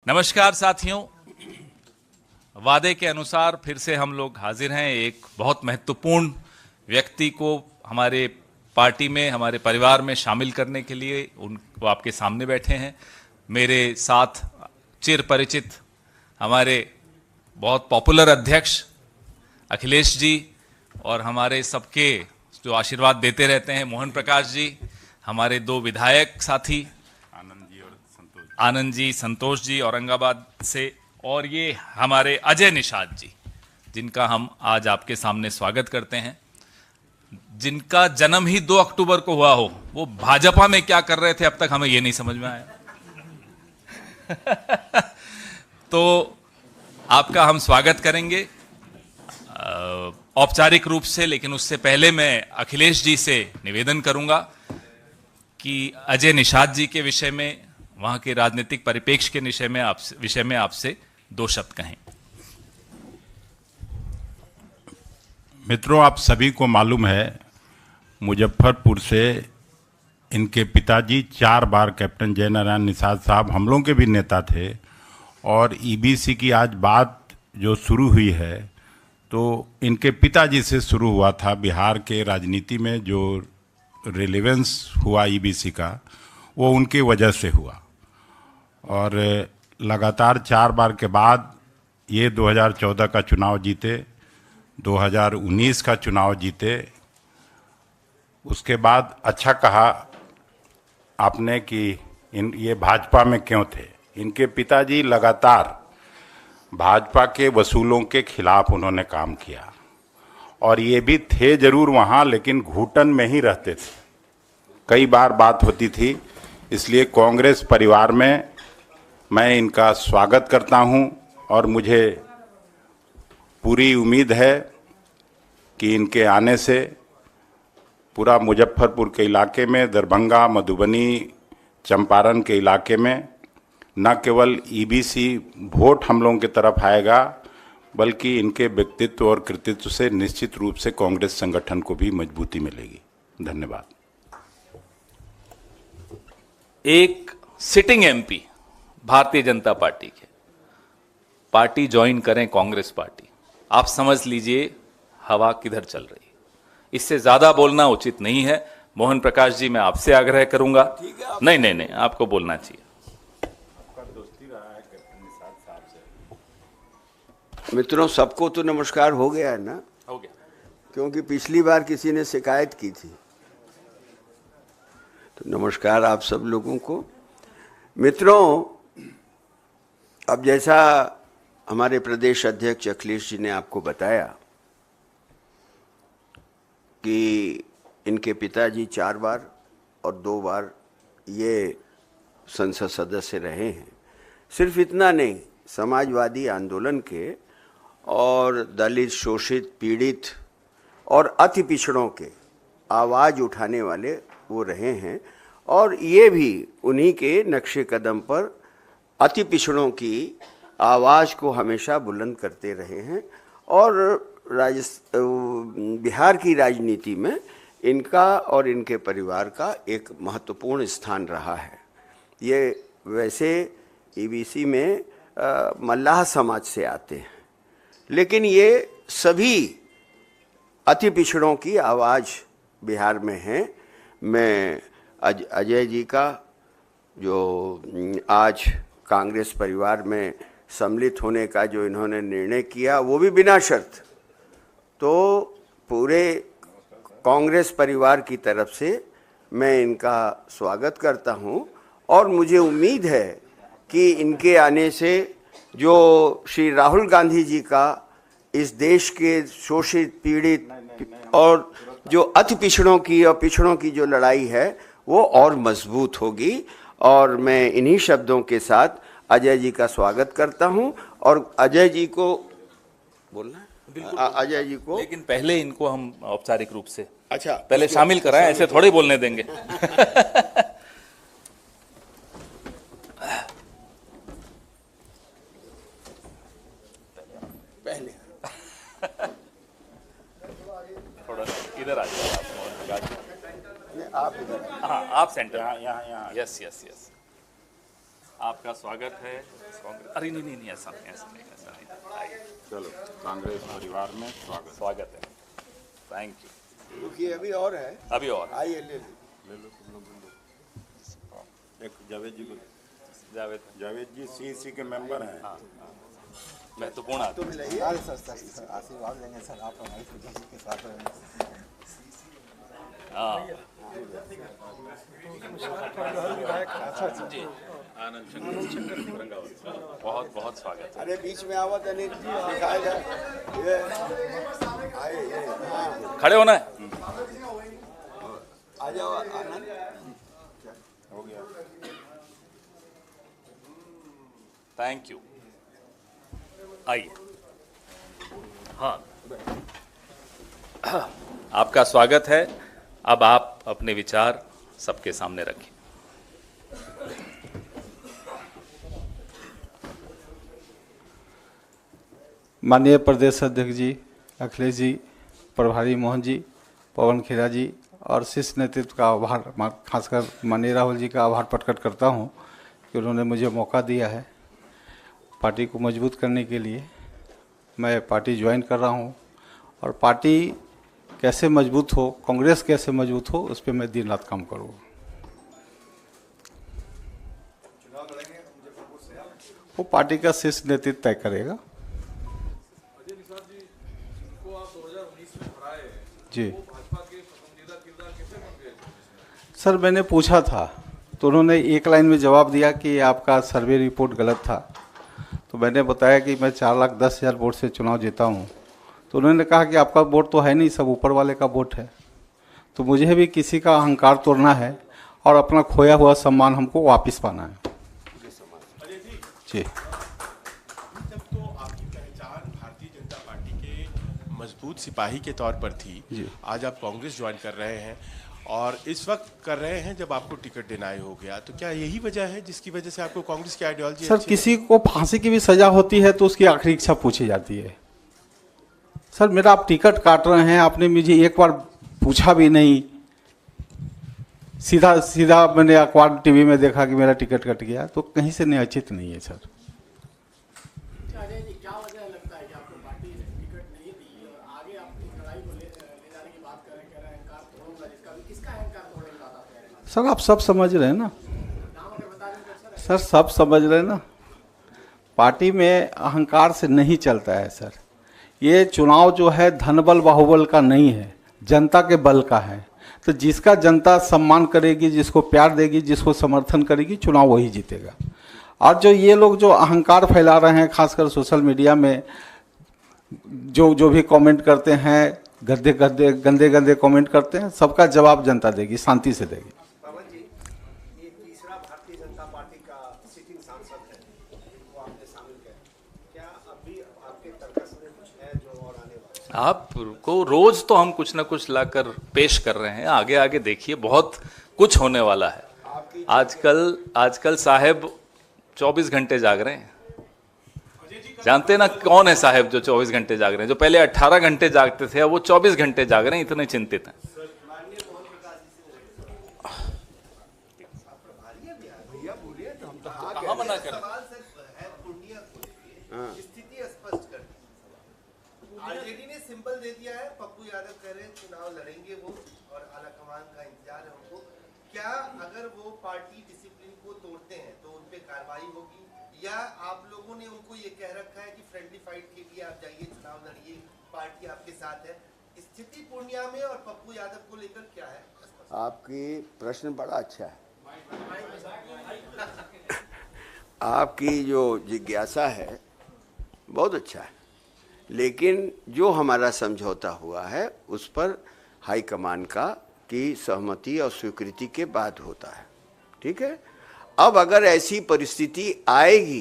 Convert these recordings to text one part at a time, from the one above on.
नमस्कार साथियों, वादे के अनुसार फिर से हम लोग हाजिर हैं एक बहुत महत्वपूर्ण व्यक्ति को हमारे पार्टी में, हमारे परिवार में शामिल करने के लिए। उनको आपके सामने बैठे हैं मेरे साथ चिर परिचित हमारे बहुत पॉपुलर अध्यक्ष अखिलेश जी, और हमारे सबके जो आशीर्वाद देते रहते हैं मोहन प्रकाश जी, हमारे दो विधायक साथी आनंद जी, संतोष जी औरंगाबाद से, और ये हमारे अजय निषाद जी, जिनका हम आज आपके सामने स्वागत करते हैं। जिनका जन्म ही 2 अक्टूबर को हुआ हो, वो भाजपा में क्या कर रहे थे अब तक हमें ये नहीं समझ में आया। तो आपका हम स्वागत करेंगे औपचारिक रूप से, लेकिन उससे पहले मैं अखिलेश जी से निवेदन करूंगा कि अजय निषाद जी के विषय में, वहां के राजनीतिक परिप्रेक्ष्य के विषय में आपसे 2 शब्द कहें। मित्रों, आप सभी को मालूम है मुजफ्फरपुर से इनके पिताजी 4 बार कैप्टन जयनारायण निषाद साहब हम लोगों के भी नेता थे, और ईबीसी की आज बात जो शुरू हुई है तो इनके पिताजी से शुरू हुआ था। बिहार के राजनीति में जो रिलेवेंस हुआ ईबीसी का, वो उनकी वजह से हुआ, और लगातार 4 बार के बाद ये 2014 का चुनाव जीते, 2019 का चुनाव जीते। उसके बाद अच्छा कहा आपने कि ये भाजपा में क्यों थे। इनके पिताजी लगातार भाजपा के वसूलों के खिलाफ उन्होंने काम किया, और ये भी थे जरूर वहाँ, लेकिन घुटन में ही रहते थे। कई बार बात होती थी, इसलिए कांग्रेस परिवार में मैं इनका स्वागत करता हूं, और मुझे पूरी उम्मीद है कि इनके आने से पूरा मुजफ्फरपुर के इलाके में, दरभंगा, मधुबनी, चंपारण के इलाके में न केवल ईबीसी वोट हम लोगों की तरफ आएगा, बल्कि इनके व्यक्तित्व और कृतित्व से निश्चित रूप से कांग्रेस संगठन को भी मजबूती मिलेगी। धन्यवाद। एक sitting MP Bharatiya Janata party के पार्टी ज्वाइन करें कांग्रेस पार्टी, आप समझ लीजिए हवा किधर चल रही है। इससे ज्यादा बोलना उचित नहीं है। मोहन प्रकाश जी, मैं आपसे आग्रह करूंगा। नहीं, आपको बोलना चाहिए। मित्रों, सबको तो नमस्कार हो गया है ना? हो गया, क्योंकि पिछली बार किसी ने शिकायत की थी, तो नमस्कार आप सब लोगों को। मित्रों, अब जैसा हमारे प्रदेश अध्यक्ष अखिलेश जी ने आपको बताया कि इनके पिताजी 4 बार और 2 बार ये संसद सदस्य रहे हैं। सिर्फ इतना नहीं, समाजवादी आंदोलन के और दलित, शोषित, पीड़ित और अति पिछड़ों के आवाज़ उठाने वाले वो रहे हैं, और ये भी उन्हीं के नक्शे कदम पर अति पिछड़ों की आवाज़ को हमेशा बुलंद करते रहे हैं, और बिहार की राजनीति में इनका और इनके परिवार का एक महत्वपूर्ण स्थान रहा है। ये वैसे ईबीसी में मल्लाह समाज से आते हैं, लेकिन ये सभी अति पिछड़ों की आवाज़ बिहार में है। मैं अजय जी का, जो आज कांग्रेस परिवार में सम्मिलित होने का जो इन्होंने निर्णय किया, वो भी बिना शर्त, तो पूरे कांग्रेस परिवार की तरफ से मैं इनका स्वागत करता हूं, और मुझे उम्मीद है कि इनके आने से जो श्री राहुल गांधी जी का इस देश के शोषित, पीड़ित और जो अति पिछड़ों की और पिछड़ों की जो लड़ाई है, वो और मजबूत होगी। और मैं इन्हीं शब्दों के साथ अजय जी का स्वागत करता हूं, और अजय जी को बोलना है, अजय जी को, लेकिन पहले इनको हम औपचारिक रूप से अच्छा पहले शामिल कराएं, ऐसे थोड़ी बोलने देंगे। पहले थोड़ा इधर आ जाओ आप, आप इधर, हाँ आप सेंटर, यहाँ, यस। आपका स्वागत है कांग्रेस। अरे नहीं नहीं नहीं, ऐसा नहीं, ऐसा नहीं, ऐसा नहीं। आइए, चलो, कांग्रेस परिवार में स्वागत। स्वागत है। Thank you. रुकिए, अभी और है, अभी और आइए ले लो। ले लो तुम लोग, ले लो। एक जावेद जी को, जावेद जी सीईसी के मेंबर हैं। महत्वपूर्ण आदमी। तुम लाइए। सर आशीर्वाद देंगे सर, आप हमारी खुशी के साथ रहेंगे। हाँ आनंद शंकर बहुत बहुत स्वागत है। अरे बीच में आवत है, नहीं दिखाया जाए ये आइए, ये हाँ, खड़े होना है। आ जाओ आनंद। हो गया। Thank you. आइए। हाँ, आपका स्वागत है। अब आप अपने विचार सबके सामने रखें। माननीय प्रदेश अध्यक्ष जी, अखिलेश जी, प्रभारी मोहन जी, पवन खेरा जी और शीर्ष नेतृत्व का आभार, खासकर माननीय राहुल जी का आभार प्रकट करता हूं कि उन्होंने मुझे मौका दिया है पार्टी को मजबूत करने के लिए। मैं पार्टी ज्वाइन कर रहा हूं और पार्टी कैसे मजबूत हो, कांग्रेस कैसे मजबूत हो, उस पर मैं दिन रात काम करूँगा। वो पार्टी का शीर्ष नेतृत्व तय करेगा। जी सर, मैंने पूछा था तो उन्होंने एक लाइन में जवाब दिया कि आपका सर्वे रिपोर्ट गलत था। तो मैंने बताया कि मैं 4,10,000 वोट से चुनाव जीता हूं। तो उन्होंने कहा कि आपका वोट तो है नहीं, सब ऊपर वाले का वोट है। तो मुझे भी किसी का अहंकार तोड़ना है और अपना खोया हुआ सम्मान हमको वापस पाना है। जी जब तो आपकी पहचान भारतीय जनता पार्टी के मजबूत सिपाही के तौर पर थी, आज आप कांग्रेस ज्वाइन कर रहे हैं और इस वक्त कर रहे हैं जब आपको टिकट डिनाई हो गया, तो क्या यही वजह है जिसकी वजह से आपको कांग्रेस की आइडियोलॉजी सर, किसी को फांसी की भी सजा होती है तो उसकी आखिरी इच्छा पूछी जाती है। सर, मेरा आप टिकट काट रहे हैं, आपने मुझे एक बार पूछा भी नहीं, सीधा सीधा मैंने अखबार टीवी में देखा कि मेरा टिकट कट गया, तो कहीं से निश्चित नहीं है सर। क्या वजह लगता है कि आपको पार्टी ने टिकट नहीं दी और आगे अपनी लड़ाई को ले जाने की बात कर रहे हैं, कह रहे हैं अहंकार तोड़ूंगा, जिसका भी किसका अहंकार तोड़ने की बात आप कह रहे हैं? सर, आप सब समझ रहे हैं ना नाम अगर बता दें सर, सब समझ रहे हैं ना। पार्टी में अहंकार से नहीं चलता है सर। ये चुनाव जो है धनबल बाहुबल का नहीं है, जनता के बल का है। तो जिसका जनता सम्मान करेगी, जिसको प्यार देगी, जिसको समर्थन करेगी, चुनाव वही जीतेगा। और जो ये लोग जो अहंकार फैला रहे हैं, खासकर सोशल मीडिया में जो भी कमेंट करते हैं, गंदे गंदे कमेंट करते हैं, सबका जवाब जनता देगी, शांति से देगी। पवन जी, ये तीसरा भारतीय जनता पार्टी का सिटिंग सांसद है, वो आपने शामिल किया। क्या अभी आपके तर्कस में कुछ है जो और आने वाला है? आपको रोज तो हम कुछ ना कुछ लाकर पेश कर रहे हैं। आगे आगे देखिए, बहुत कुछ होने वाला है। आजकल साहेब 24 घंटे जाग रहे हैं। जानते ना कौन है साहेब जो 24 घंटे जाग रहे हैं? जो पहले 18 घंटे जागते थे, अब वो 24 घंटे जाग रहे हैं, इतने चिंतित हैं। कहाँ मना कर रहे हैं? स्थिति स्पष्ट कर दी। आरजेडी ने सिंबल दे दिया है, पप्पू यादव कह रहे हैं चुनाव लड़ेंगे वो और आलाकमान का इंतजार है उनको। क्या अगर वो पार्टी डिसिप्लिन को तोड़ते हैं तो उन पे कार्रवाई होगी, या आप लोगों ने उनको ये कह रखा है कि फ्रेंडली फाइट के लिए आप जाइए, चुनाव लड़िए, पार्टी आपके साथ है? स्थिति पूर्णिया में और पप्पू यादव को लेकर क्या है? आपकी प्रश्न बड़ा अच्छा है। आपकी जो जिज्ञासा है बहुत अच्छा है, लेकिन जो हमारा समझौता हुआ है उस पर हाईकमान की सहमति और स्वीकृति के बाद होता है। ठीक है, अब अगर ऐसी परिस्थिति आएगी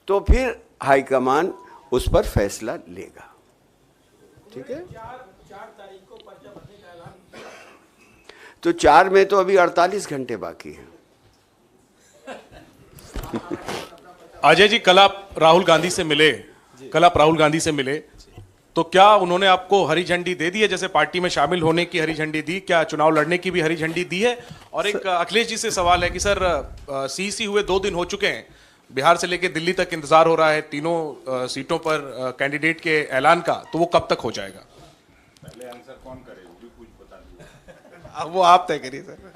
तो फिर हाईकमान उस पर फैसला लेगा। ठीक है, 4 तारीख को पर्चा भरने का ऐलान। तो 4 में तो अभी 48 घंटे बाकी हैं। अजय जी, कल आप राहुल गांधी से मिले, तो क्या उन्होंने आपको हरी झंडी दे दी है, जैसे पार्टी में शामिल होने की हरी झंडी दी, क्या चुनाव लड़ने की भी हरी झंडी दी है? और एक अखिलेश जी से सवाल है कि सर सीईसी हुए 2 दिन हो चुके हैं, बिहार से लेकर दिल्ली तक इंतजार हो रहा है तीनों सीटों पर कैंडिडेट के ऐलान का, तो वो कब तक हो जाएगा? पहले आंसर कौन करे, वो भी कुछ बता दीजिए। अब वो आप तय करिए सर।